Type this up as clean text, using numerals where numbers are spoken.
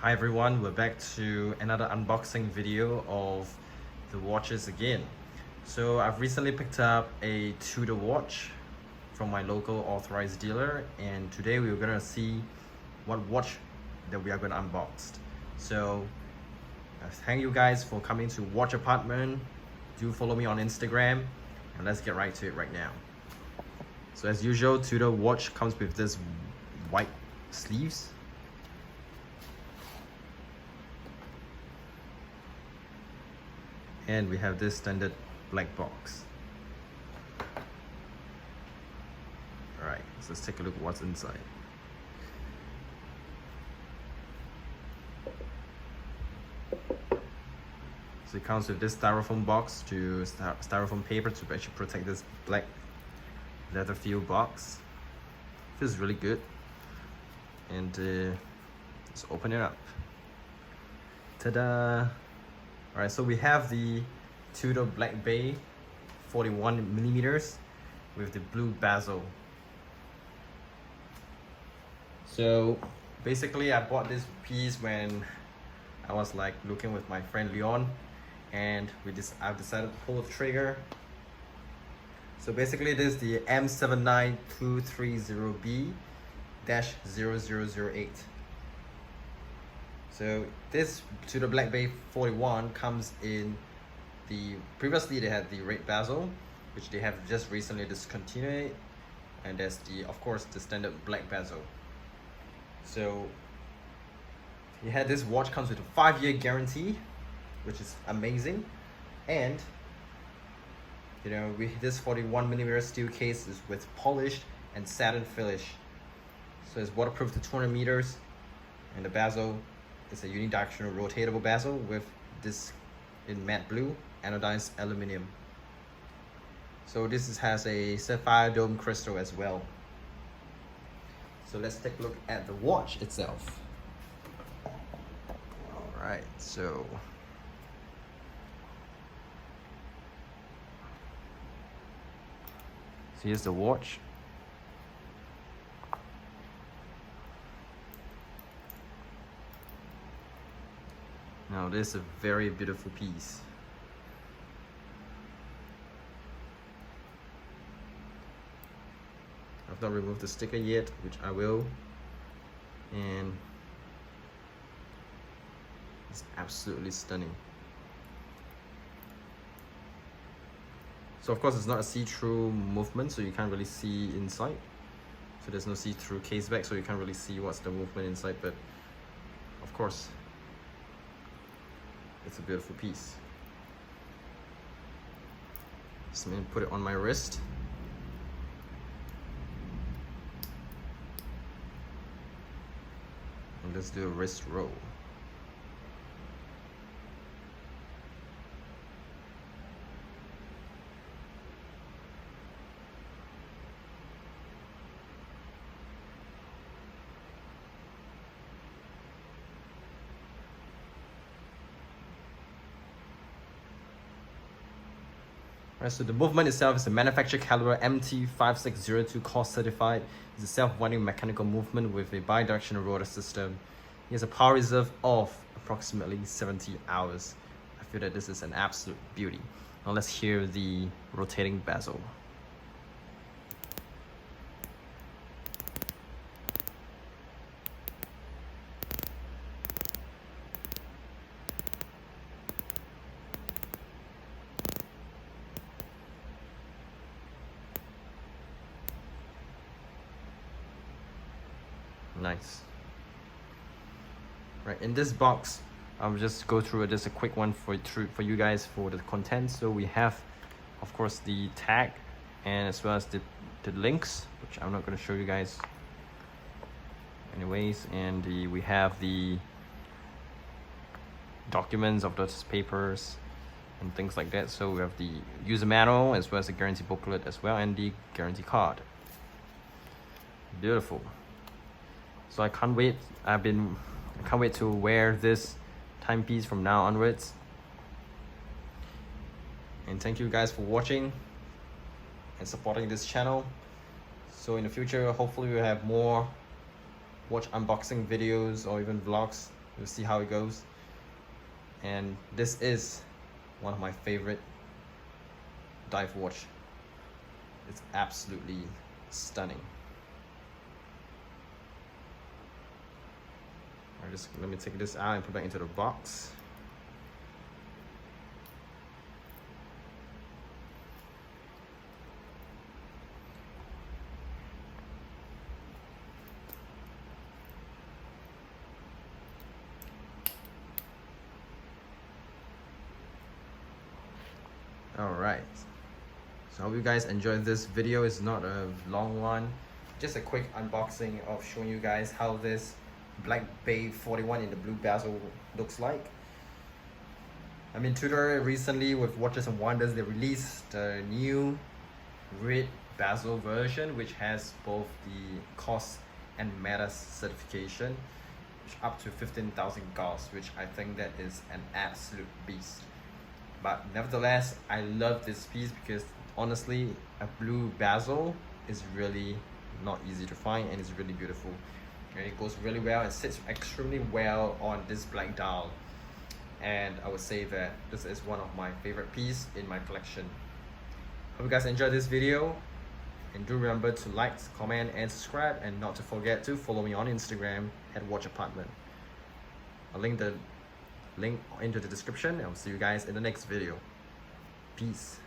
Hi everyone, we're back to another unboxing video of the watches again. So I've recently picked up a Tudor watch from my local authorized dealer, and today we're gonna see what watch that we are gonna unbox. So thank you guys for coming to Watch Apartment. Do follow me on Instagram, and let's get right to it right now. So as usual, Tudor watch comes with this white sleeves. And we have this standard black box. Alright, so let's take a look at what's inside. So it comes with this styrofoam box to styrofoam paper to actually protect this black leather feel box. Feels really good. And let's open it up. Ta-da! Alright, so we have the Tudor Black Bay 41 millimeters with the blue bezel. So basically I bought this piece when I was like looking with my friend Leon, and I've decided to pull the trigger. So basically this is the M79230B-0008. So this Tudor Black Bay 41 comes in previously they had the red bezel, which they have just recently discontinued, and there's of course the standard black bezel. So this watch comes with a 5-year guarantee, which is amazing, and this 41mm steel case is with polished and satin finish, so it's waterproof to 200 meters, and the bezel is a unidirectional rotatable bezel with this in matte blue anodized aluminum. So this has a sapphire dome crystal as well. So let's take a look at the watch itself. Alright, so here's the watch. Now this is a very beautiful piece. I've not removed the sticker yet, which I will, and it's absolutely stunning. So of course it's not a see-through movement, so you can't really see inside. So there's no see-through case back, so you can't really see what's the movement inside, but of course it's a beautiful piece. So I'm gonna put it on my wrist. And let's do a wrist roll. Right, so the movement itself is a manufacturer caliber MT5602 cost certified. It's a self-winding mechanical movement with a bidirectional rotor system. It has a power reserve of approximately 70 hours. I feel that this is an absolute beauty. Now let's hear the rotating bezel. Nice. Right, in this box, I'll just go through just a quick one for you guys for the content. So we have, of course, the tag, and as well as the links, which I'm not going to show you guys anyways, and we have the documents of those papers and things like that. So we have the user manual as well as the guarantee booklet as well, and the guarantee card. Beautiful. So I can't wait. I can't wait to wear this timepiece from now onwards. And thank you guys for watching and supporting this channel. So in the future, hopefully we'll have more watch unboxing videos or even vlogs We'll see how it goes. And this is one of my favorite dive watch. It's absolutely stunning. Let me take this out and put back into the box. Alright, so I hope you guys enjoyed this video. It's not a long one, just a quick unboxing of showing you guys how this Black Bay 41 in the blue bezel looks like. I mean, Tudor recently with Watches and Wonders, they released a new red bezel version which has both the COS and META certification, which up to 15,000 gauss, which I think that is an absolute beast. But nevertheless, I love this piece because honestly, a blue bezel is really not easy to find and it's really beautiful. And it goes really well and sits extremely well on this black dial. And I would say that this is one of my favorite pieces in my collection. Hope you guys enjoyed this video. And do remember to like, comment, and subscribe. And not to forget to follow me on Instagram at Watch Apartment. I'll link into the description, and I'll see you guys in the next video. Peace.